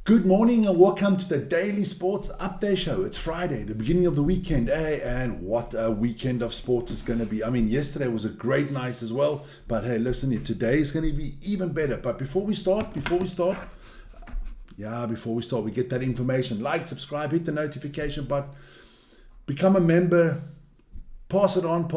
Good morning and welcome to the Daily Sports Update Show. It's Friday, the beginning of the weekend, and what a weekend of sports is going to be. I mean, yesterday was a great night as well, but hey, listen here, today is going to be even better. But before we start, we get that information. Like, subscribe, hit the notification button, become a member, pass it on.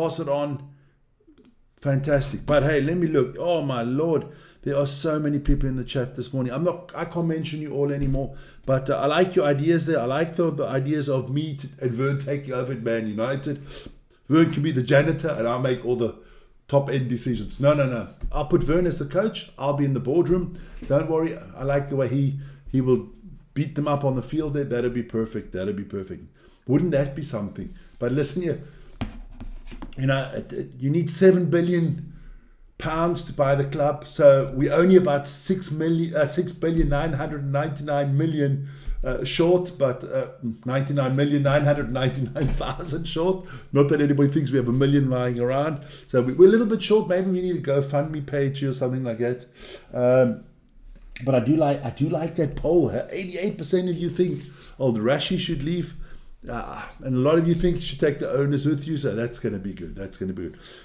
Fantastic. But hey, let me look. Oh my Lord. There are so many people in the chat this morning. I can't mention you all anymore, but I like your ideas there. I like the ideas of me and Vern taking over at Man United. Vern can be the janitor and I'll make all the top end decisions. No. I'll put Vern as the coach. I'll be in the boardroom. Don't worry. I like the way he will beat them up on the field there. That'll be perfect. Wouldn't that be something? But listen here. You need £7 billion to buy the club, so we're only about 6,999,000,000 short, but 99,999,000 short. Not that anybody thinks we have a million lying around, so we're a little bit short. Maybe we need a GoFundMe page or something like that. But I do like that poll. 88% of you think old Rashi should leave. And a lot of you think you should take the owners with you, so that's going to be good.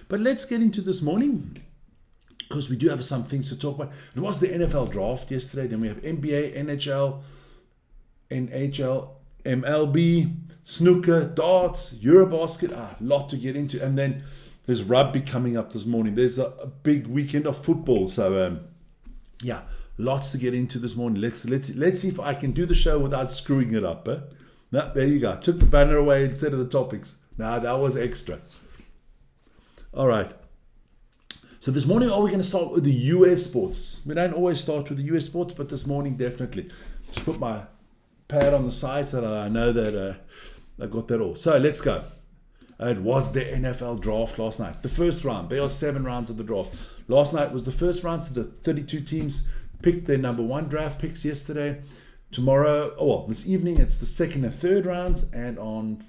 But let's get into this morning, because we do have some things to talk about. It was the NFL draft yesterday. Then we have NBA, NHL, MLB, snooker, darts, Eurobasket. A lot to get into. And then there's rugby coming up this morning. There's a big weekend of football. So, lots to get into this morning. Let's see if I can do the show without screwing it up. No, there you go. Took the banner away instead of the topics. Now that was extra. All right. So this morning, are we going to start with the US sports? We don't always start with the US sports, but this morning definitely. Just put my pad on the side so that I know that I got that all. So let's go. It was the NFL draft last night. The first round. There are 7 rounds of the draft. Last night was the first round, so the 32 teams picked their number 1 draft picks yesterday. Tomorrow, this evening, it's the second and third rounds, and on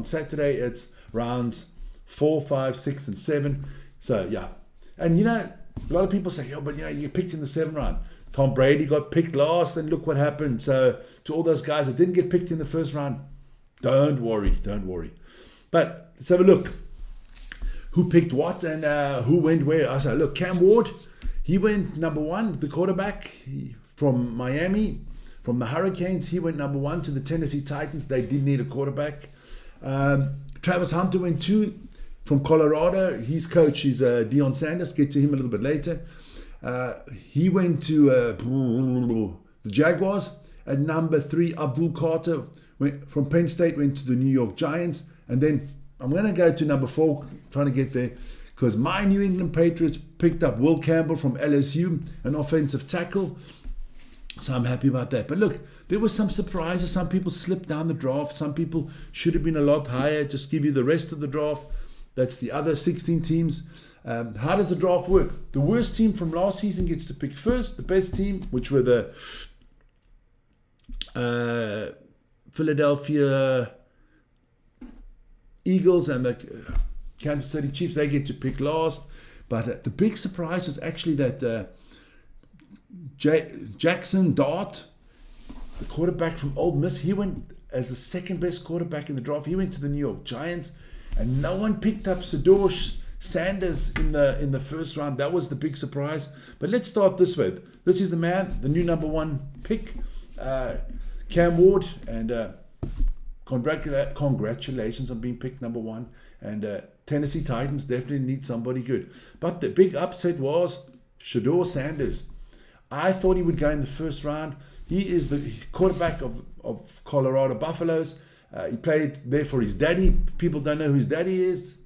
Saturday, it's rounds 4, 5, 6, and 7. So, yeah. And, a lot of people say, but, you picked in the 7th round. Tom Brady got picked last, and look what happened. So, to all those guys that didn't get picked in the first round, don't worry. But let's have a look. Who picked what and who went where? I said, look, Cam Ward, he went number 1, the quarterback from Miami, from the Hurricanes. He went number 1 to the Tennessee Titans. They did need a quarterback. Travis Hunter went 2 from Colorado. His coach is Deion Sanders. Get to him a little bit later. He went to the Jaguars. At number 3, Abdul Carter from Penn State went to the New York Giants. And then I'm going to go to number 4, trying to get there, because my New England Patriots picked up Will Campbell from LSU, an offensive tackle. So I'm happy about that. But look, there were some surprises. Some people slipped down the draft. Some people should have been a lot higher. Just give you the rest of the draft. That's the other 16 teams. How does the draft work? The worst team from last season gets to pick first. The best team, which were the Philadelphia Eagles and the Kansas City Chiefs, they get to pick last. But the big surprise was actually that Jackson Dart, the quarterback from Ole Miss, he went as the second best quarterback in the draft. He went to the New York Giants, and no one picked up Shedeur Sanders in the first round. That was the big surprise. But let's start this way. This is the man, the new number 1 pick, Cam Ward, and congratulations on being picked number 1. And Tennessee Titans definitely need somebody good. But the big upset was Shedeur Sanders. I thought he would go in the first round. He is the quarterback of Colorado Buffaloes. He played there for his daddy. People don't know who his daddy is.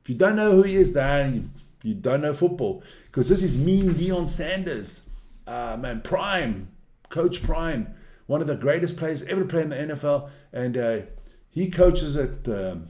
If you don't know who he is, then you don't know football. Because this is mean Deion Sanders. Coach Prime. One of the greatest players ever to play in the NFL. And he coaches at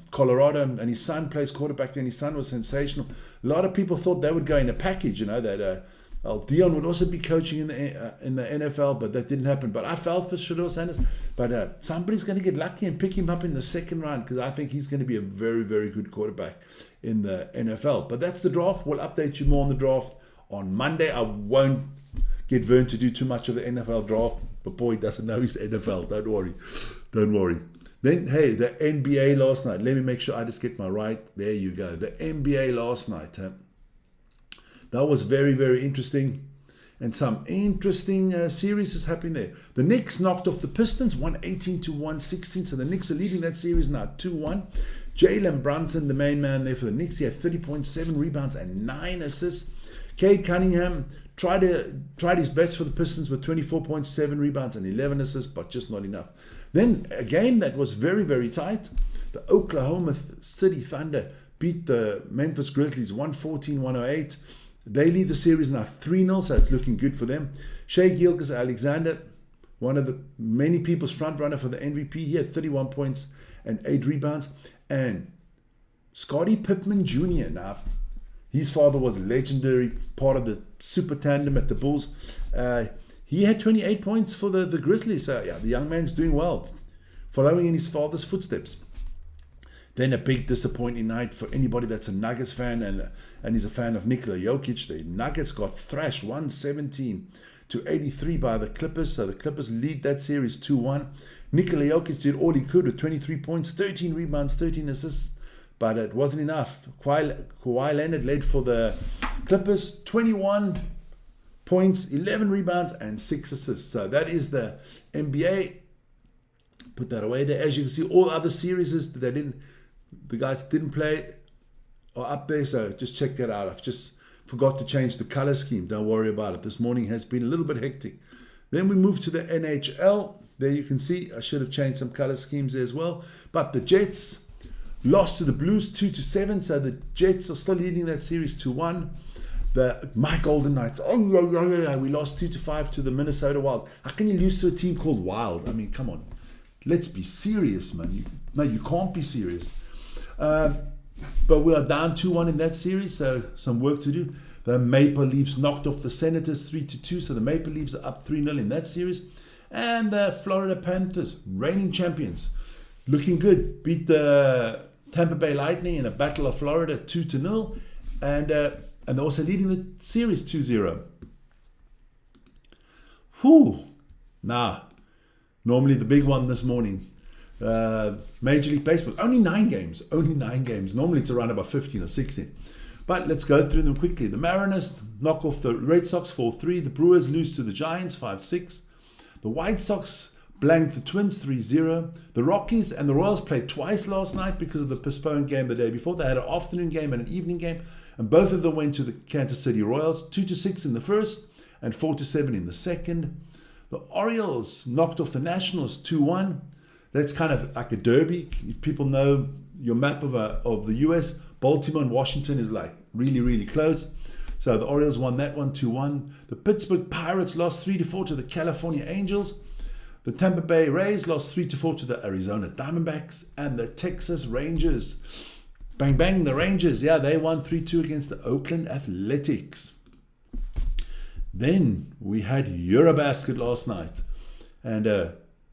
Colorado, and his son plays quarterback there, and his son was sensational. A lot of people thought they would go in a package, that Deion would also be coaching in the NFL, but that didn't happen. But I felt for Shedeur Sanders. But somebody's going to get lucky and pick him up in the second round, because I think he's going to be a very, very good quarterback in the NFL. But that's the draft. We'll update you more on the draft on Monday. I won't get Vern to do too much of the NFL draft. But boy, he doesn't know his NFL. Don't worry. Don't worry. Then, hey, the NBA last night. Let me make sure I just get my right. There you go. The NBA last night. That was very, very interesting. And some interesting series is happening there. The Knicks knocked off the Pistons 118-116. So the Knicks are leading that series now 2-1. Jalen Brunson, the main man there for the Knicks, he had 30.7 rebounds and 9 assists. Cade Cunningham tried his best for the Pistons with 24.7 rebounds and 11 assists, but just not enough. Then a game that was very, very tight. The Oklahoma City Thunder beat the Memphis Grizzlies 114-108. They lead the series now 3-0, so it's looking good for them. Shai Gilgeous-Alexander, one of the many people's front runner for the MVP, he had 31 points and 8 rebounds. And Scottie Pippen Jr. Now, his father was a legendary part of the super tandem at the Bulls. He had 28 points for the Grizzlies. So, yeah, the young man's doing well, following in his father's footsteps. Then a big disappointing night for anybody that's a Nuggets fan and is a fan of Nikola Jokic. The Nuggets got thrashed 117-83 by the Clippers. So the Clippers lead that series 2-1. Nikola Jokic did all he could with 23 points, 13 rebounds, 13 assists. But it wasn't enough. Kawhi Leonard led for the Clippers, 21 points, 11 rebounds, and 6 assists. So that is the NBA. Put that away there. As you can see, all other series the guys didn't play are up there. So just check that out. I've just forgot to change the color scheme. Don't worry about it. This morning has been a little bit hectic. Then we move to the NHL. There you can see I should have changed some color schemes there as well. But the Jets lost to the Blues 2-7, so the Jets are still leading that series 2-1. The Mike Golden Knights, we lost 2-5 to the Minnesota Wild. How can you lose to a team called Wild? I mean, come on. Let's be serious, man. You can't be serious. But we are down 2-1 in that series, so some work to do. The Maple Leafs knocked off the Senators 3-2, so the Maple Leafs are up 3-0 in that series. And the Florida Panthers, reigning champions, looking good, beat the Tampa Bay Lightning in a Battle of Florida 2-0, and they're also leading the series 2-0. Now, normally the big one this morning, Major League Baseball, only 9 games. Normally it's around about 15 or 16. But let's go through them quickly. The Mariners knock off the Red Sox 4-3. The Brewers lose to the Giants 5-6. The White Sox blanked the Twins 3-0. The Rockies and the Royals played twice last night because of the postponed game the day before. They had an afternoon game and an evening game, and both of them went to the Kansas City Royals, 2-6 in the first and 4-7 in the second. The Orioles knocked off the Nationals 2-1. That's kind of like a derby. If people know your map of the US, Baltimore and Washington is like really, really close. So the Orioles won that one 2-1. The Pittsburgh Pirates lost 3-4 to the California Angels. The Tampa Bay Rays lost 3-4 to the Arizona Diamondbacks. And the Texas Rangers, bang bang, the Rangers, yeah, they won 3-2 against the Oakland Athletics. Then we had Eurobasket last night. And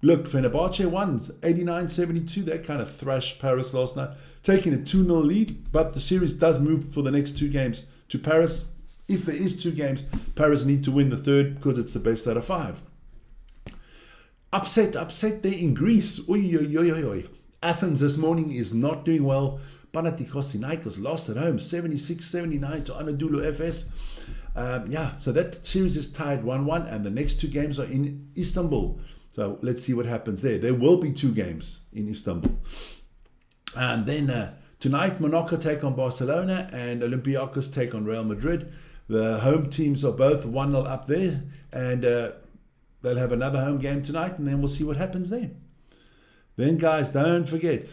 look, Fenerbahce won 89-72. They kind of thrashed Paris last night, taking a 2-0 lead. But the series does move for the next 2 games to Paris. If there is 2 games, Paris need to win the third because it's the best out of 5. Upset there in Greece. Athens this morning is not doing well. Panathinaikos lost at home 76-79 to Anadolu Efes. So that series is tied 1-1, and the next 2 games are in Istanbul. So let's see what happens there. There will be 2 games in Istanbul. And then tonight, Monaco take on Barcelona and Olympiacos take on Real Madrid. The home teams are both 1-0 up there, and they'll have another home game tonight, and then we'll see what happens there. Then, guys, don't forget,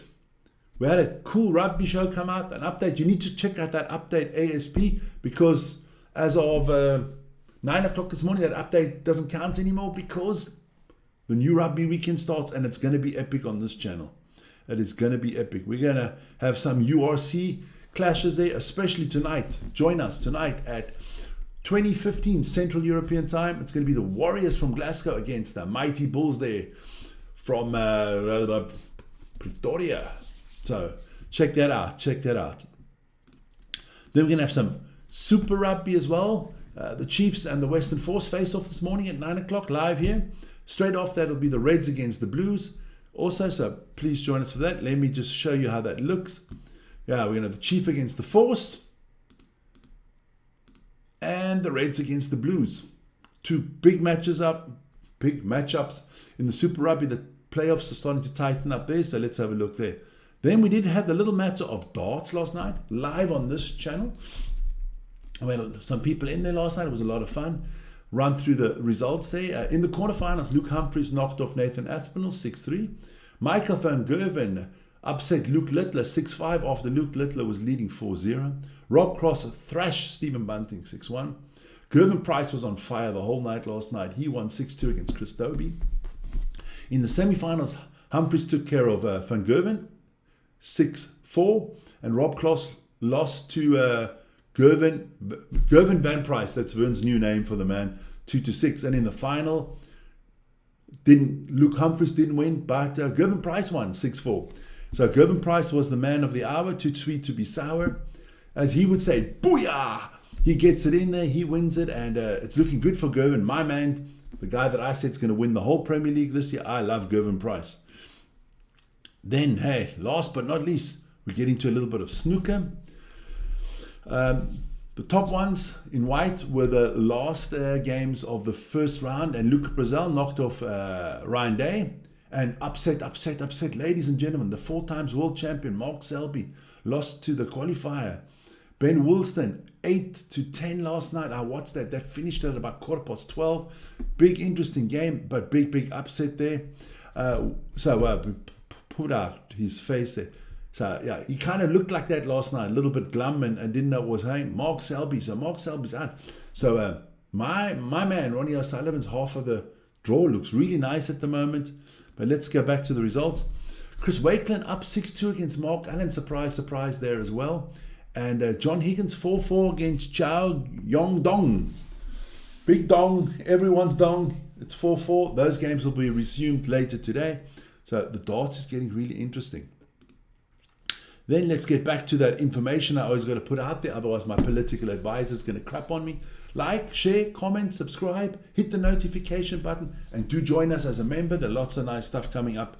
we had a cool rugby show come out, an update. You need to check out that update ASP, because as of 9 o'clock this morning, that update doesn't count anymore because the new rugby weekend starts, and it's going to be epic on this channel. It is going to be epic. We're going to have some URC clashes there, especially tonight. Join us tonight at 20:15 Central European Time. It's going to be the Warriors from Glasgow against the Mighty Bulls there from Pretoria. So check that out. Then we're going to have some Super Rugby as well. The Chiefs and the Western Force face off this morning at 9 o'clock live here. Straight off that, it'll be the Reds against the Blues. Also, so please join us for that. Let me just show you how that looks. Yeah, we're going to have the Chief against the Force. And the Reds against the Blues. Two big matchups in the Super Rugby. The playoffs are starting to tighten up there, so let's have a look there. Then we did have the little matter of darts last night, live on this channel. Well, some people in there last night. It was a lot of fun. Run through the results there. In the quarterfinals, Luke Humphries knocked off Nathan Aspinall 6-3. Michael van Gerwen upset Luke Littler 6-5 after Luke Littler was leading 4-0. Rob Cross thrashed Stephen Bunting 6-1. Gervin Price was on fire the whole night last night. He won 6-2 against Chris Dobie. In the semi-finals, Humphries took care of Van Gerwen 6-4, and Rob Cross lost to Gervin Van Price, that's Vern's new name for the man, 2-6. And in the final, Luke Humphries didn't win, but Gervin Price won 6-4. So Gervin Price was the man of the hour, too sweet to be sour. As he would say, booyah! He gets it in there, he wins it, and it's looking good for Gervin. My man, the guy that I said is going to win the whole Premier League this year, I love Gervin Price. Then, hey, last but not least, we get into a little bit of snooker. The top ones in white were the last games of the first round, and Luca Brazil knocked off Ryan Day and upset. Ladies and gentlemen, the 4 times world champion Mark Selby lost to the qualifier. Ben Woolston 8-10 last night. I watched that. That finished at about 12:15. Big interesting game, but big upset there. Put out his face there. So, yeah, he kind of looked like that last night, a little bit glum and didn't know what was happening. Mark Selby, so Mark Selby's out. So, my man, Ronnie O'Sullivan's half of the draw looks really nice at the moment. But let's go back to the results. Chris Wakelin up 6-2 against Mark Allen. Surprise there as well. And John Higgins 4-4 against Chao Yong Dong. Big dong, everyone's dong. It's 4-4. Those games will be resumed later today. So, the darts is getting really interesting. Then let's get back to that information I always got to put out there. Otherwise, my political advisor is going to crap on me. Like, share, comment, subscribe, hit the notification button, and do join us as a member. There's lots of nice stuff coming up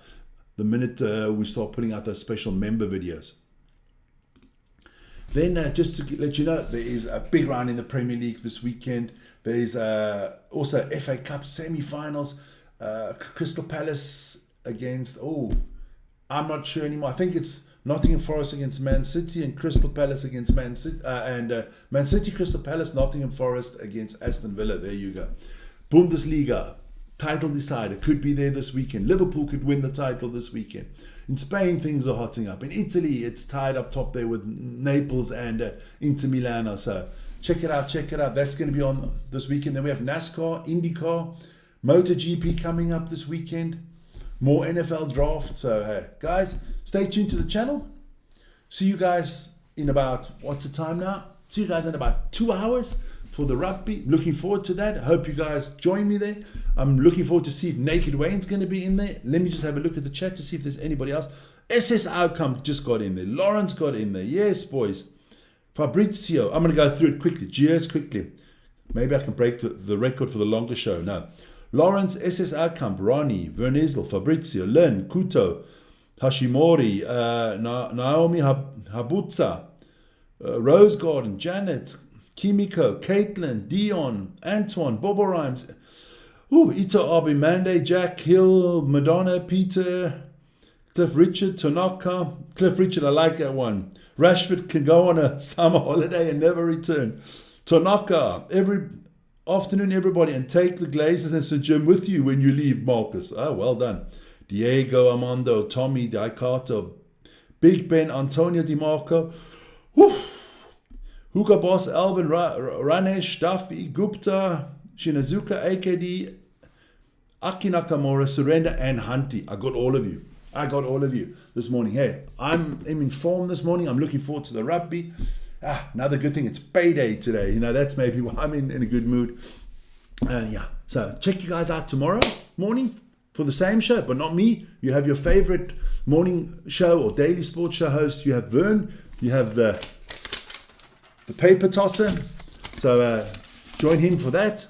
the minute we start putting out those special member videos. Then just to let you know, there is a big round in the Premier League this weekend. There is also FA Cup semi-finals. Crystal Palace against, I'm not sure anymore. I think it's Nottingham Forest against Man City and Crystal Palace against Man City. Man City, Crystal Palace, Nottingham Forest against Aston Villa. There you go. Bundesliga, title decider, could be there this weekend. Liverpool could win the title this weekend. In Spain, things are hotting up. In Italy, it's tied up top there with Naples and Inter Milan. So check it out. That's going to be on this weekend. Then we have NASCAR, IndyCar, MotoGP coming up this weekend. More NFL draft. So, hey, guys, stay tuned to the channel. See you guys in about, what's the time now? See you guys in about 2 hours for the rugby. Looking forward to that. I hope you guys join me there. I'm looking forward to see if Naked Wayne's going to be in there. Let me just have a look at the chat to see if there's anybody else. SS Outcome just got in there. Lawrence got in there. Yes, boys. Fabrizio. I'm going to go through it quickly. Just quickly. Maybe I can break the record for the longer show. No. Lawrence, SS Outcome, Ronnie, Vernisel, Fabrizio, Len, Kuto, Hashimori, Naomi Habutza, Rose Garden, Janet, Kimiko, Caitlin, Dion, Antoine, Bobo Rhymes, Ito Abi, Mande, Jack Hill, Madonna, Peter, Cliff Richard, Tanaka. Cliff Richard, I like that one. Rashford can go on a summer holiday and never return. Tanaka, every afternoon, everybody, and take the Glazers and St. Jim with you when you leave, Marcus. Well done. Diego, Armando, Tommy, Diacato, Big Ben, Antonio DiMarco, Hugo Boss, Alvin, Ranesh, Duffy, Gupta, Shinazuka, AKD, Aki Nakamura, Surrender, and Hunty. I got all of you this morning. Hey, I'm in form this morning. I'm looking forward to the rugby. Another good thing, it's payday today. That's maybe why I'm in a good mood. So check you guys out tomorrow morning for the same show, but not me. You have your favorite morning show or daily sports show host. You have Vern. You have the paper tosser. So join him for that.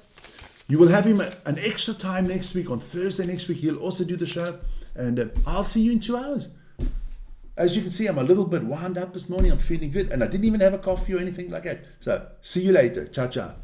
You will have him an extra time next week, on Thursday next week. He'll also do the show. And I'll see you in 2 hours. As you can see, I'm a little bit wound up this morning. I'm feeling good. And I didn't even have a coffee or anything like that. So, see you later. Ciao, ciao.